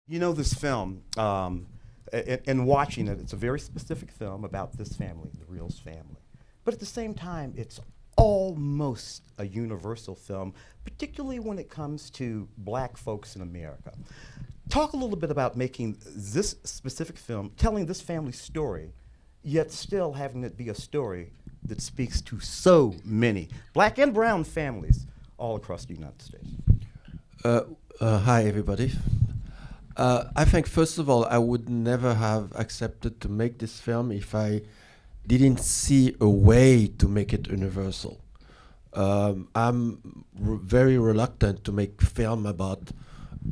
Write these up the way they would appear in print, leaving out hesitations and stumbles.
You know, this film, and watching it, it's a very specific film about this family, the Reels family. But at the same time, it's almost a universal film, particularly when it comes to black folks in America. Talk a little bit about making this specific film, telling this family's story, yet still having it be a story that speaks to so many black and brown families all across the United States. Hi, everybody. I think, first of all, I would never have accepted to make this film if I didn't see a way to make it universal. I'm very reluctant to make film about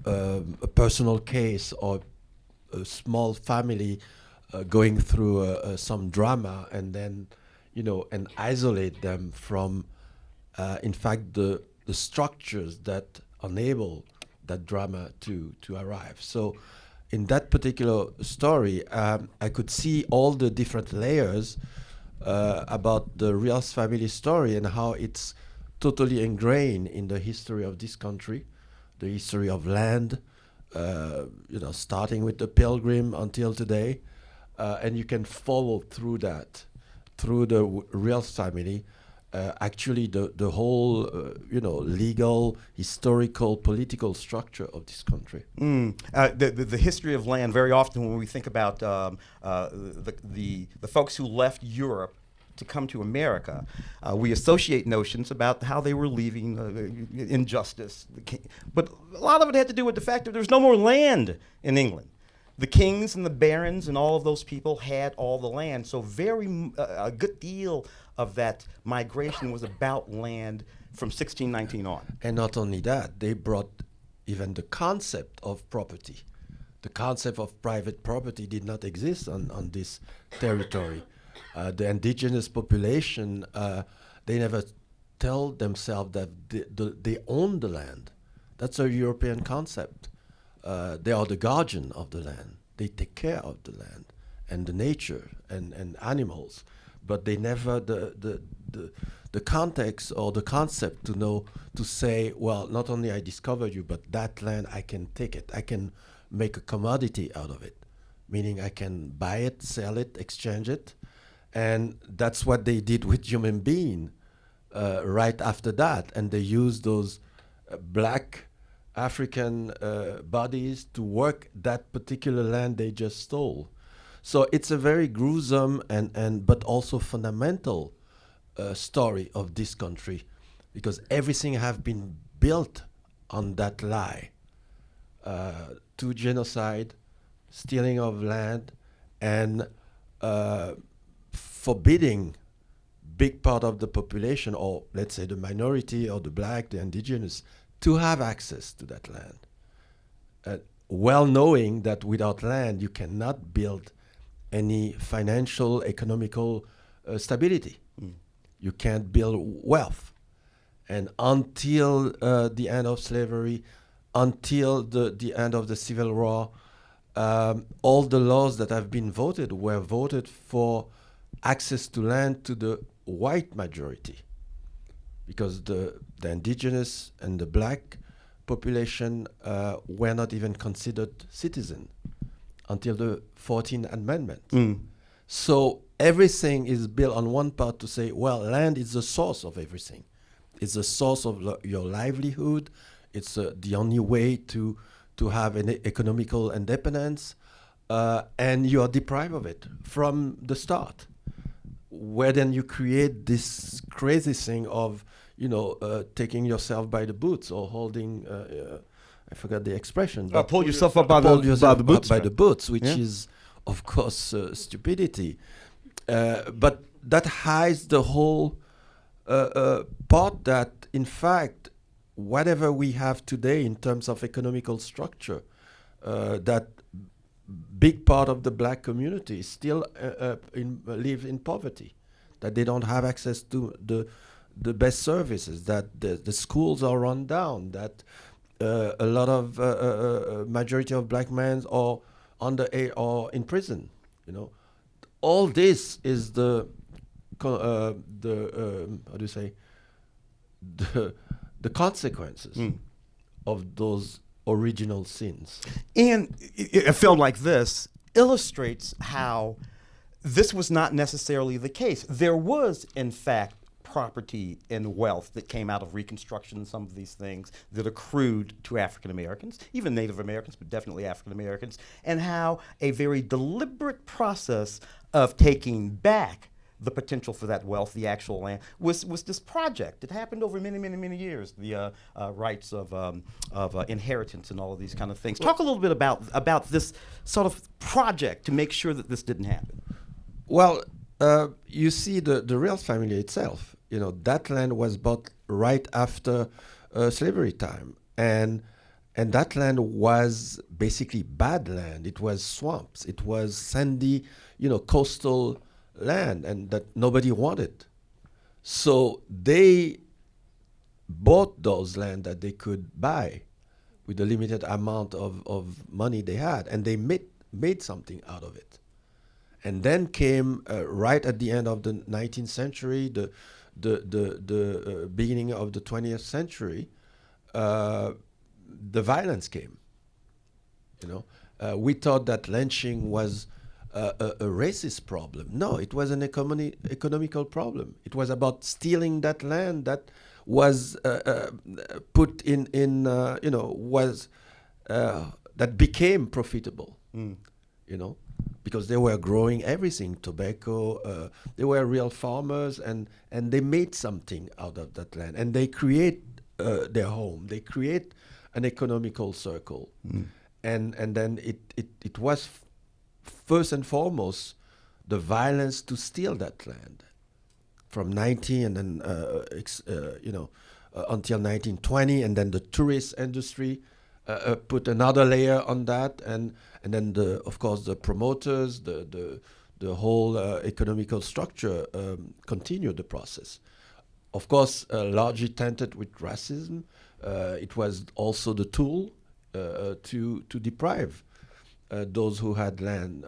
a personal case or a small family going through some drama and then, and isolate them from, in fact, the structures that enable that drama to arrive. So in that particular story, I could see all the different layers about the Reels family story and how it's totally ingrained in the history of this country, the history of land, starting with the Pilgrim until today. And you can follow through that, through the Reels family, actually the whole, legal, historical, political structure of this country. The history of land, very often when we think about the folks who left Europe to come to America, we associate notions about how they were leaving injustice. But a lot of it had to do with the fact that there's no more land in England. The kings and the barons and all of those people had all the land. So a good deal of that migration was about land from 1619 on. And not only that, they brought even the concept of property. The concept of private property did not exist on this territory. The indigenous population, they never tell themselves that they own the land. That's a European concept. They are the guardian of the land. They take care of the land and the nature and animals, but they never the context or the concept to say, well, not only I discovered you, but that land I can take it. I can make a commodity out of it, meaning I can buy it, sell it, exchange it, and that's what they did with human being right after that, and they used those black African bodies to work that particular land they just stole. So it's a very gruesome and but also fundamental story of this country, because everything have been built on that lie. To genocide, stealing of land, and forbidding big part of the population, or let's say the minority or the black, the indigenous, to have access to that land. Well knowing that without land you cannot build any financial, economical stability. You can't build wealth. And until the end of slavery, until the end of the Civil War, all the laws that have been voted were voted for access to land to the white majority, because the indigenous and the black population were not even considered citizen until the 14th Amendment. So everything is built on one part to say, well, land is the source of everything. It's the source of your livelihood. It's the only way to have an economical independence, and you are deprived of it from the start, where then you create this crazy thing of taking yourself by the boots or holding, I forgot the expression. Pull yourself up by the boots. By the boots, which is, of course, stupidity. But that hides the whole part that, in fact, whatever we have today in terms of economical structure, that big part of the black community still live in poverty, that they don't have access to the best services, that the schools are run down, that a lot of majority of black men are or in prison. All this is the consequences of those original sins. And a film like this illustrates how this was not necessarily the case. There was, in fact, property and wealth that came out of Reconstruction and some of these things that accrued to African Americans, even Native Americans, but definitely African Americans, and how a very deliberate process of taking back the potential for that wealth, the actual land, was this project. It happened over many, many, many years, the rights of inheritance and all of these kind of things. Talk a little bit about this sort of project to make sure that this didn't happen. Well, you see the Reels family itself, that land was bought right after slavery time. And that land was basically bad land. It was swamps. It was sandy, coastal land, and that nobody wanted. So they bought those land that they could buy with the limited amount of money they had, and they made something out of it. And then came right at the end of the 19th century, the beginning of the 20th century, the violence came. We thought that lynching was a racist problem. No, it was an economical problem. It was about stealing that land that was put that became profitable. Because they were growing everything, tobacco. They were real farmers, and they made something out of that land, and they create their home. They create an economical circle, and then it was first and foremost the violence to steal that land from 19 and then until 1920, and then the tourist industry put another layer on that, and then of course the promoters, the whole economical structure continued the process. Of course, largely tainted with racism. It was also the tool to deprive those who had land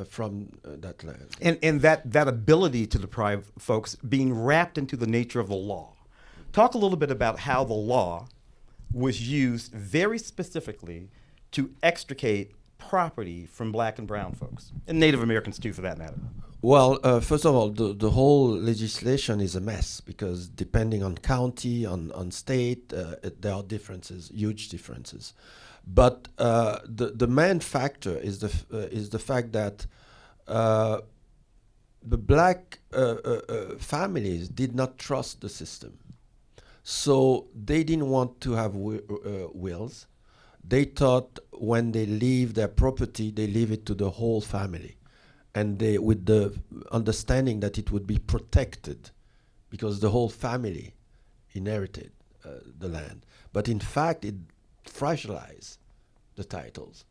from that land. And that ability to deprive folks being wrapped into the nature of the law. Talk a little bit about how the law was used very specifically to extricate property from Black and brown folks, and Native Americans too, for that matter. Well, first of all, the whole legislation is a mess, because depending on county, on state, there are differences, huge differences. But the main factor is the fact that the Black families did not trust the system. So they didn't want to have wills. They thought when they leave their property, they leave it to the whole family, and they, with the understanding that it would be protected, because the whole family inherited the land. But in fact, it fragilized the titles,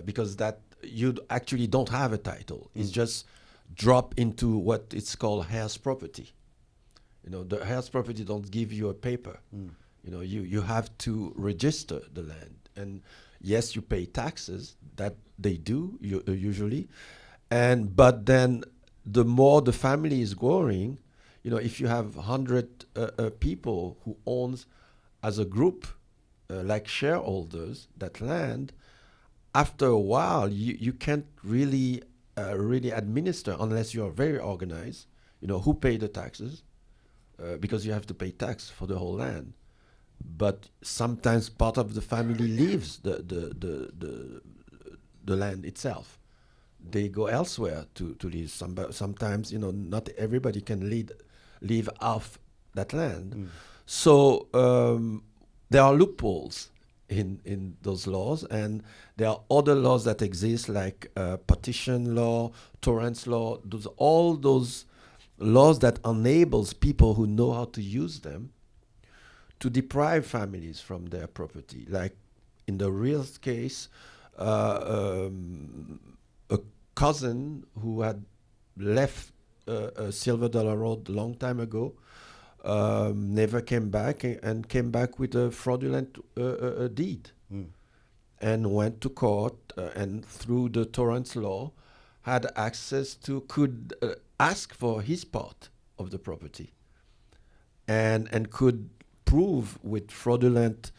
because that you actually don't have a title. It's just drop into what it's called heirs property. The heirs property don't give you a paper. You have to register the land, and yes, you pay taxes. That they do usually, but then the more the family is growing, if you have 100 people who owns as a group, like shareholders, that land, after a while you can't really administer unless you are very organized. Who pay the taxes. Because you have to pay tax for the whole land, but sometimes part of the family leaves the land itself. They go elsewhere to live. Sometimes not everybody can live off that land. So there are loopholes in those laws, and there are other laws that exist, like partition law, torrents law. All those laws that enables people who know how to use them to deprive families from their property. Like in the Reels case, a cousin who had left Silver Dollar Road a long time ago never came back, and came back with a fraudulent deed, and went to court, and through the torrents law had access to, could ask for his part of the property, and could prove with fraudulent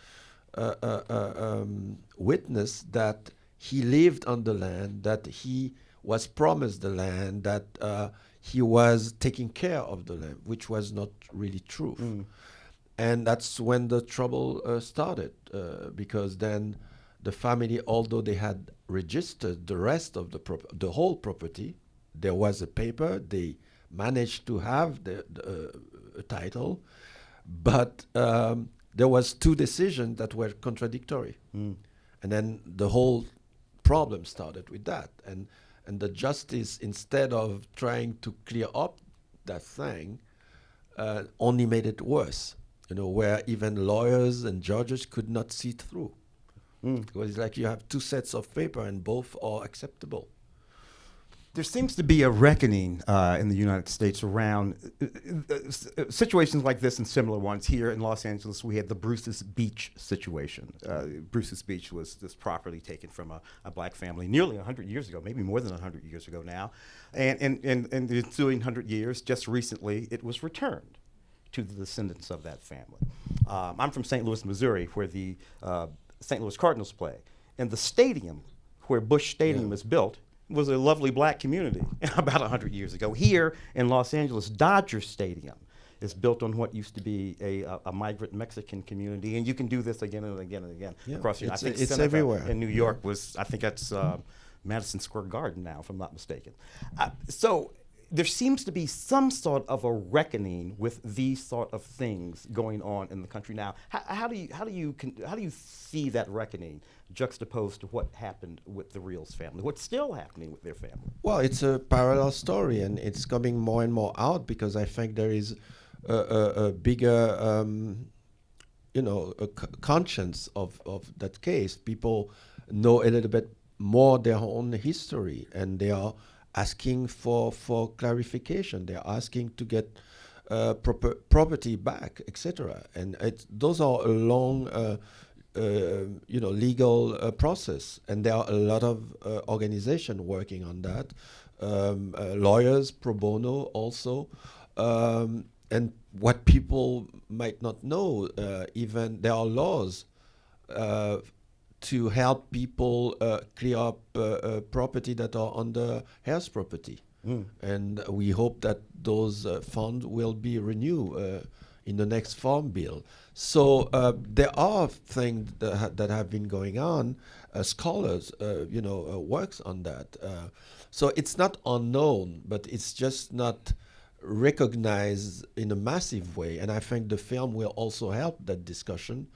witness that he lived on the land, that he was promised the land, that he was taking care of the land, which was not really true. And that's when the trouble started, because then the family, although they had registered the rest of the whole property, there was a paper, they managed to have the title, but there was two decisions that were contradictory. And then the whole problem started with that. And the justice, instead of trying to clear up that thing, only made it worse, where even lawyers and judges could not see through. It was like you have two sets of paper and both are acceptable. There seems to be a reckoning in the United States around situations like this and similar ones. Here in Los Angeles, we had the Bruce's Beach situation. Bruce's Beach was this property taken from a black family nearly 100 years ago, maybe more than 100 years ago now. And in the ensuing 100 years, just recently, it was returned to the descendants of that family. I'm from St. Louis, Missouri, where the St. Louis Cardinals play. And the stadium where Busch Stadium is built was a lovely black community about 100 years ago. Here in Los Angeles, Dodger Stadium is built on what used to be a migrant Mexican community, and you can do this again and again and again across the United States. It's everywhere. In New York I think that's Madison Square Garden now, if I'm not mistaken. So there seems to be some sort of a reckoning with these sort of things going on in the country now. How do you see that reckoning juxtaposed to what happened with the Reels family? What's still happening with their family? Well, it's a parallel story, and it's coming more and more out because I think there is a bigger, conscience of that case. People know a little bit more their own history, and they are asking for clarification. They're asking to get property back, etc. And those are a long, legal process. And there are a lot of organizations working on that. Lawyers, pro bono also. And what people might not know, even there are laws to help people clear up property that are under heirs property. And we hope that those funds will be renewed in the next farm bill. So there are things that have been going on. Scholars, works on that. So it's not unknown, but it's just not recognized in a massive way. And I think the film will also help that discussion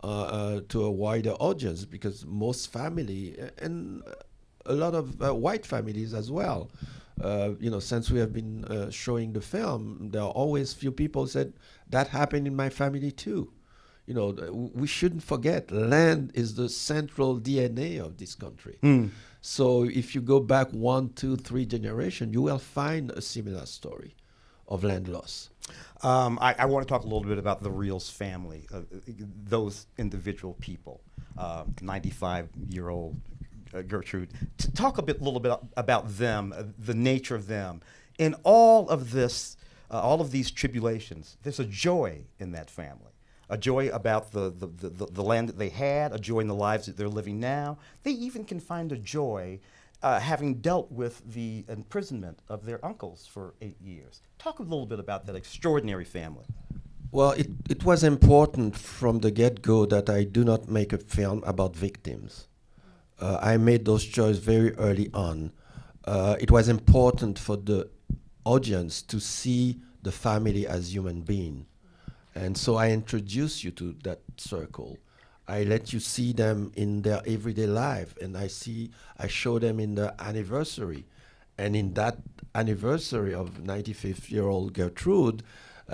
to a wider audience, because most family and a lot of white families as well, since we have been showing the film, there are always few people said that happened in my family too. We shouldn't forget land is the central DNA of this country. So if you go back 1, 2, 3 generations, you will find a similar story of land loss. I want to talk a little bit about the Reels family, those individual people, 95-year-old Gertrude. To talk little bit about them, the nature of them. In all of this, all of these tribulations, there's a joy in that family. A joy about the land that they had, a joy in the lives that they're living now. They even can find a joy having dealt with the imprisonment of their uncles for 8 years. Talk a little bit about that extraordinary family. Well, it was important from the get-go that I do not make a film about victims. I made those choices very early on. It was important for the audience to see the family as human beings. And so I introduce you to that circle. I let you see them in their everyday life, and I show them in the anniversary. And in that anniversary of 95-year-old Gertrude,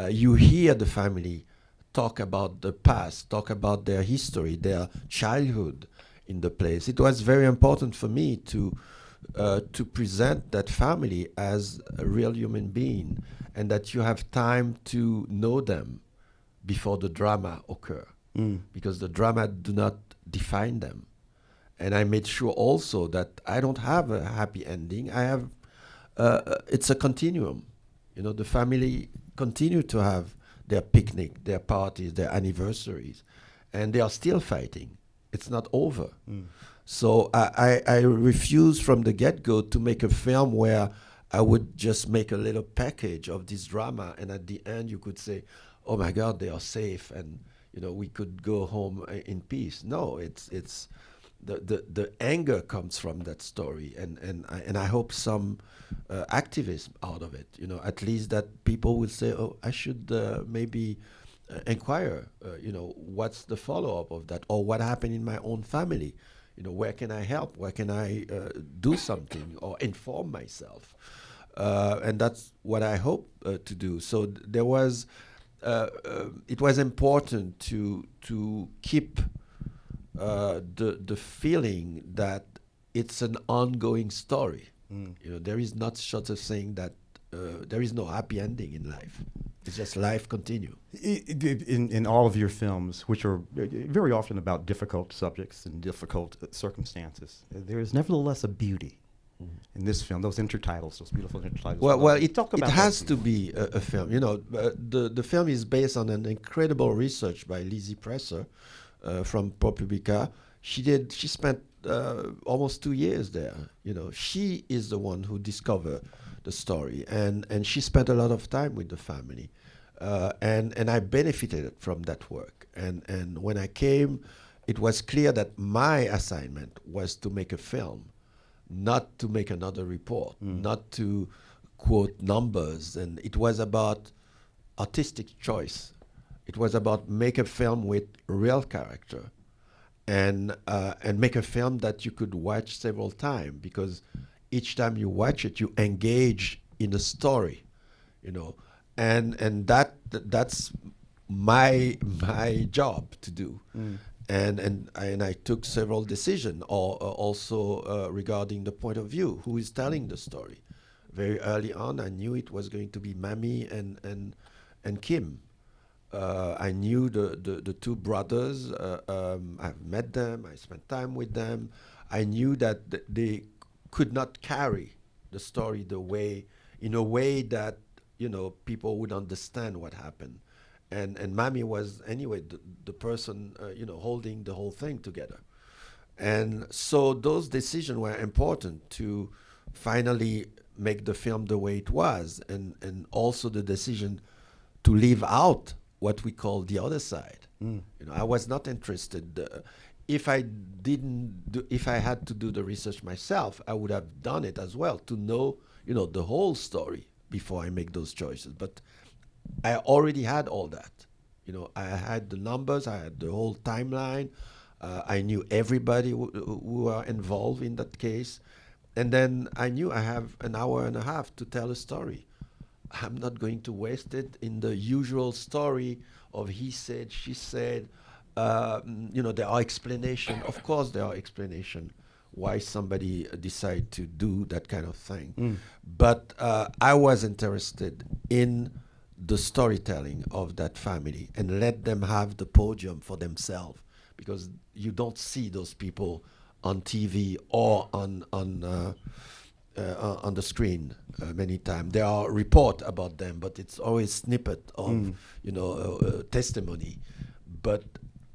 you hear the family talk about the past, talk about their history, their childhood in the place. It was very important for me to present that family as a real human being, and that you have time to know them before the drama occur. Because the drama do not define them. And I made sure also that I don't have a happy ending. I have, it's a continuum. The family continue to have their picnic, their parties, their anniversaries. and they are still fighting. It's not over. So I refused from the get-go to make a film where I would just make a little package of this drama, and at the end you could say, "Oh my God, they are safe," and we could go home in peace. No, it's the anger comes from that story, and I hope some activism out of it. At least that people will say, "Oh, I should maybe inquire. What's the follow-up of that, or what happened in my own family? Where can I help? Where can I do something or inform myself?" And that's what I hope to do. So there was. It was important to keep the feeling that it's an ongoing story. There is not such a thing that there is no happy ending in life. It's just life continue. In all of your films, which are very often about difficult subjects and difficult circumstances, there is nevertheless a beauty in this film. Those intertitles, those beautiful intertitles. Well, it has to be a film. The film is based on an incredible research by Lizzie Presser from ProPublica. She spent almost 2 years there. She is the one who discovered the story, and she spent a lot of time with the family, and I benefited from that work. And when I came, it was clear that my assignment was to make a film, not to make another report, not to quote numbers. And it was about artistic choice. It was about make a film with real character, and make a film that you could watch several times, because each time you watch it, you engage in the story, and that's my job to do. And I took several decisions, also regarding the point of view, who is telling the story. Very early on, I knew it was going to be Mamie and Kim. I knew the two brothers. I've met them. I spent time with them. I knew that they could not carry the story in a way that people would understand what happened. And Mamie was anyway the person holding the whole thing together. And so those decisions were important to finally make the film the way it was, and also the decision to leave out what we call the other side. I was not interested. If I had to do the research myself, I would have done it as well to know the whole story before I make those choices. But I already had all that. I had the numbers, I had the whole timeline, I knew everybody who were involved in that case, and then I knew I have an hour and a half to tell a story. I'm not going to waste it in the usual story of he said, she said. There are explanations. Of course, there are explanations why somebody decide to do that kind of thing. But I was interested in the storytelling of that family and let them have the podium for themselves, because you don't see those people on TV or on the screen many times. There are reports about them, but it's always snippet of testimony. But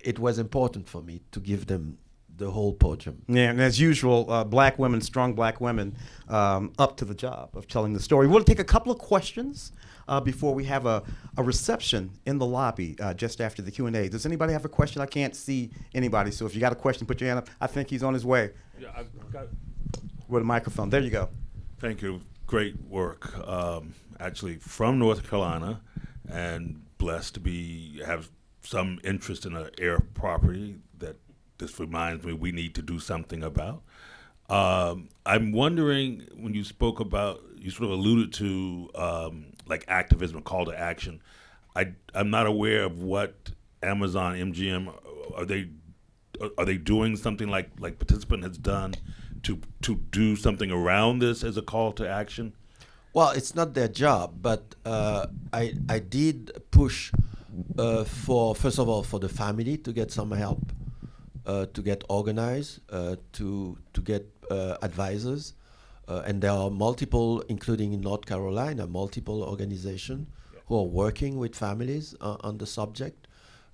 it was important for me to give them the whole podium. Yeah, and as usual, black women, strong black women, up to the job of telling the story. We'll take a couple of questions before we have a reception in the lobby just after the Q&A. Does anybody have a question? I can't see anybody, so if you got a question, put your hand up. I think he's on his way. Yeah, I've got. With a microphone. There you go. Thank you. Great work. Actually, from North Carolina, and blessed to have some interest in an air property that this reminds me we need to do something about. I'm wondering, when you spoke about, you sort of alluded to like activism, call to action. I'm not aware of what Amazon MGM are they doing something like Participant has done to do something around this as a call to action? Well, it's not their job, but I did push for, first of all, for the family to get some help, to get organized, to get advisors. And there are multiple, including in North Carolina, multiple organizations who are working with families on the subject.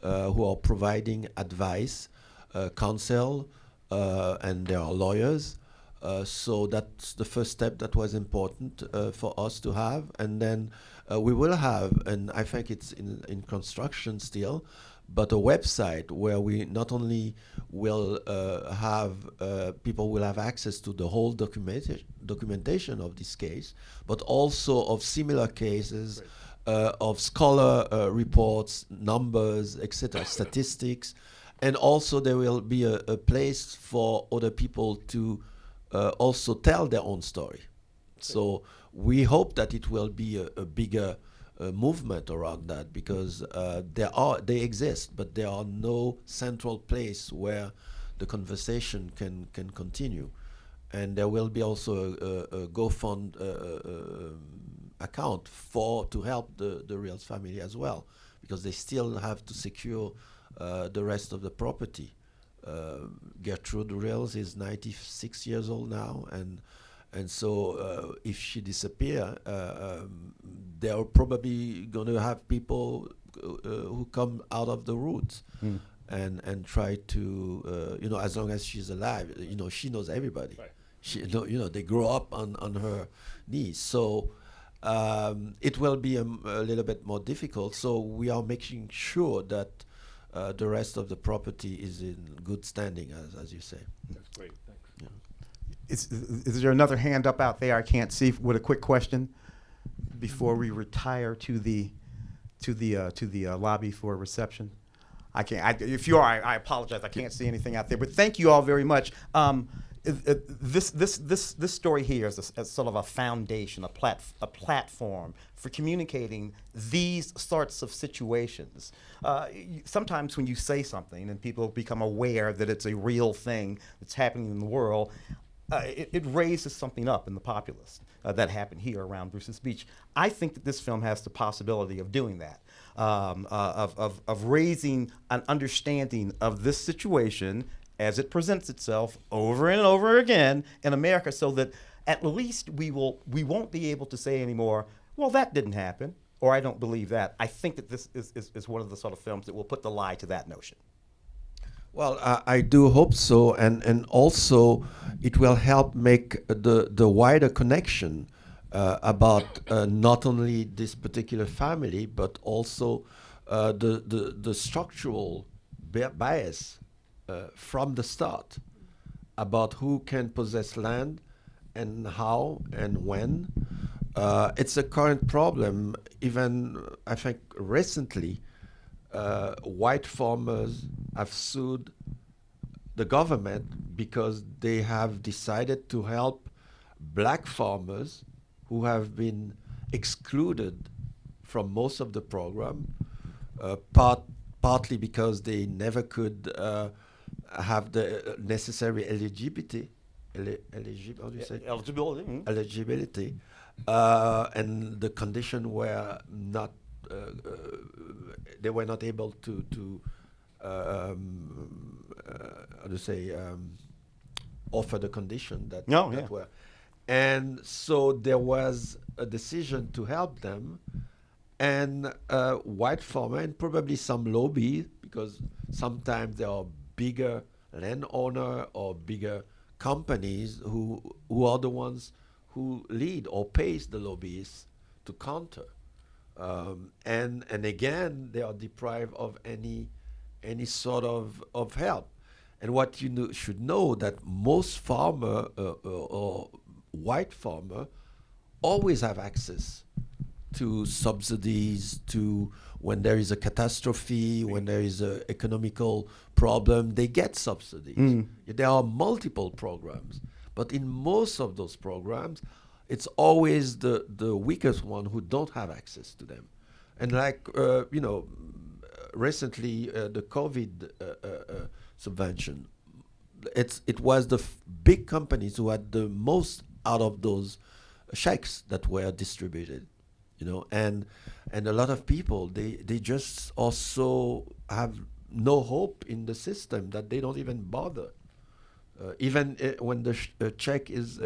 who are providing advice, counsel, and there are lawyers. So that's the first step that was important for us to have. And then we will have, and I think it's in construction still, but a website where we not only will have people will have access to the whole documentation of this case, but also of similar cases, of scholar reports, numbers, etc., statistics, and also there will be a place for other people to also tell their own story. So we hope that it will be a bigger movement around that, because they exist, but there are no central place where the conversation can continue. And there will be also a GoFund account to help the Reels family as well, because they still have to secure the rest of the property. Gertrude Reels is 96 years old now, and so if she disappears, they're probably going to have people who come out of the roots and try to, as long as she's alive, she knows everybody. Right. She, they grow up on her knees. So it will be a little bit more difficult. So we are making sure that the rest of the property is in good standing, as you say. That's great. Thanks. Yeah. Is there another hand up out there I can't see with a quick question before we retire to the lobby for reception? I can't. If you are, I apologize. I can't see anything out there. But thank you all very much. This story here is a sort of a foundation, a platform for communicating these sorts of situations. Sometimes when you say something and people become aware that it's a real thing that's happening in the world, it raises something up in the populace. That happened here around Bruce's Beach. I think that this film has the possibility of doing that, of raising an understanding of this situation as it presents itself over and over again in America, so that at least we won't be able to say anymore, well, that didn't happen, or I don't believe that. I think that this is one of the sort of films that will put the lie to that notion. Well, I do hope so, and also it will help make the wider connection about not only this particular family, but also the structural bias from the start about who can possess land and how and when. It's a current problem. Even I think recently, white farmers have sued the government because they have decided to help black farmers who have been excluded from most of the program, partly because they never could have the necessary eligibility, how do you say? Eligibility. Mm-hmm. Eligibility, and the condition were not, they were not able to how to say, offer the condition that, were. And so there was a decision to help them, and white farmer and probably some lobby, because sometimes there are bigger landowner or bigger companies who are the ones who lead or pays the lobbyists to counter. And again, they are deprived of any sort of help. And what you should know that most farmer or white farmer always have access to subsidies, to when there is a catastrophe, when there is an economical problem, they get subsidies. There are multiple programs, but in most of those programs, it's always the weakest one who don't have access to them. And like, recently, the COVID subvention, it was the big companies who had the most out of those checks that were distributed, and a lot of people, they just also have no hope in the system that they don't even bother. Even when the check is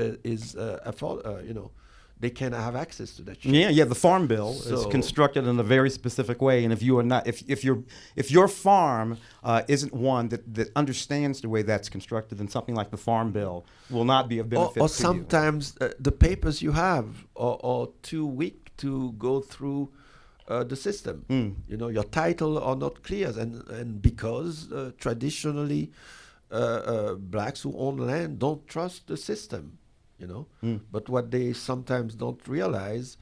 they can have access to that shit. Yeah. The Farm Bill is So- constructed in a very specific way, and if you are not, if your farm isn't one that understands the way that's constructed, then something like the Farm Bill will not be of benefit Or to you. sometimes the papers you have are too weak to go through the system. You know, your title are not clear, and because traditionally blacks who own land don't trust the system. You know, but what they sometimes don't realize,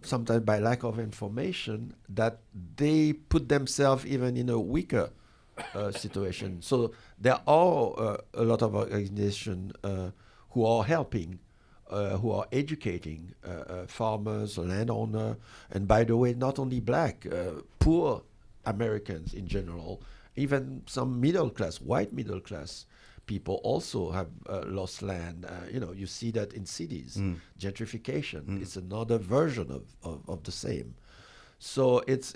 sometimes by lack of information, that they put themselves even in a weaker situation. So there are a lot of organizations who are helping, who are educating farmers, landowners, and by the way, not only black, poor Americans in general, even some middle class, white middle class people also have lost land. You know, you see that in cities. Gentrification is another version of the same. So it's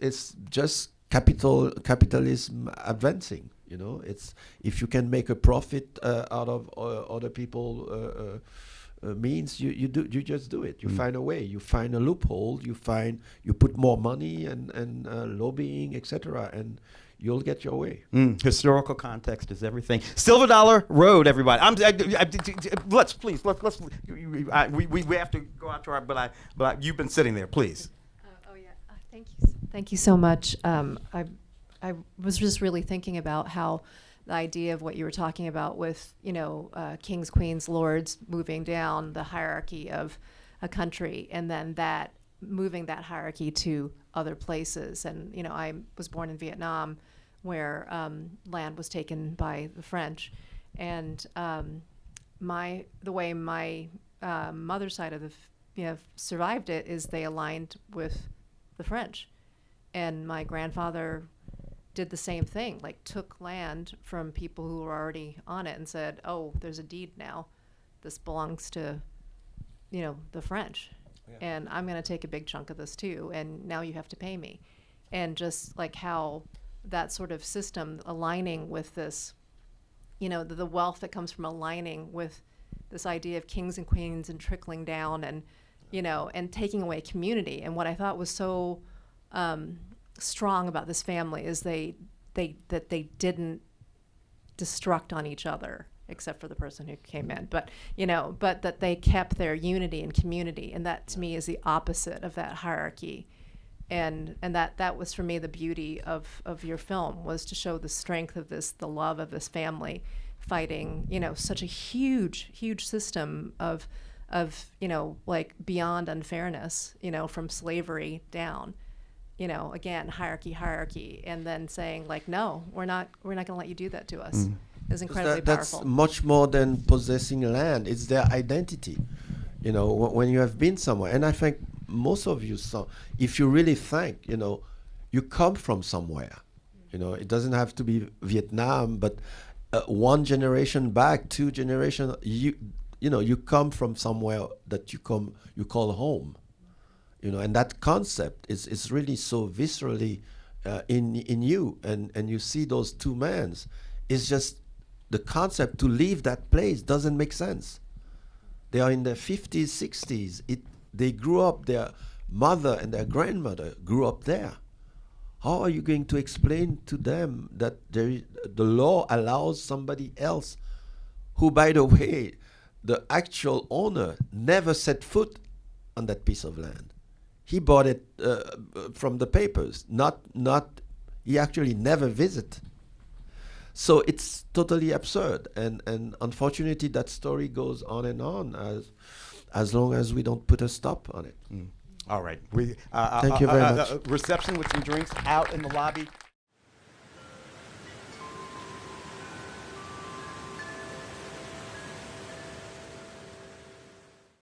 just capitalism advancing. You know, it's if you can make a profit out of other people means, you just do it. You find a way. You find a loophole. You put more money and lobbying, etc. and you'll get your way. Historical context is everything. Silver Dollar Road, everybody. Let's we have to go out to our. But you've been sitting there, please. Oh yeah, thank you so much. I was just really thinking about how the idea of what you were talking about with kings, queens, lords moving down the hierarchy of a country, and then that moving that hierarchy to other places. And I was born in Vietnam, where land was taken by the French, and the way my mother's side of the survived it is they aligned with the French, and my grandfather did the same thing, like took land from people who were already on it and said, "Oh, there's a deed now. This belongs to the French." And I'm going to take a big chunk of this too, and now you have to pay me. And just like how that sort of system aligning with this, the wealth that comes from aligning with this idea of kings and queens and trickling down and, and taking away community. And what I thought was so strong about this family is that they didn't destruct on each other, except for the person who came in, but that they kept their unity and community, and that to me is the opposite of that hierarchy, and that was for me the beauty of your film, was to show the strength of the love of this family fighting such a huge system of like beyond unfairness, from slavery down, again hierarchy, and then saying like, no, we're not gonna let you do that to us. Is incredibly powerful. That's much more than possessing land. It's their identity. When you have been somewhere, and I think most of you if you really think, you come from somewhere. It doesn't have to be Vietnam, but one generation back, 2 generations, you come from somewhere that you call home. And that concept is really so viscerally in you, and you see those 2 men. It's just the concept to leave that place doesn't make sense. They are in their 50s, 60s. They grew up, their mother and their grandmother grew up there. How are you going to explain to them that the law allows somebody else who, by the way, the actual owner never set foot on that piece of land? He bought it from the papers, he actually never visited. So it's totally absurd, and unfortunately that story goes on and on as long as we don't put a stop on it. All right. Thank you very much. Reception with some drinks out in the lobby.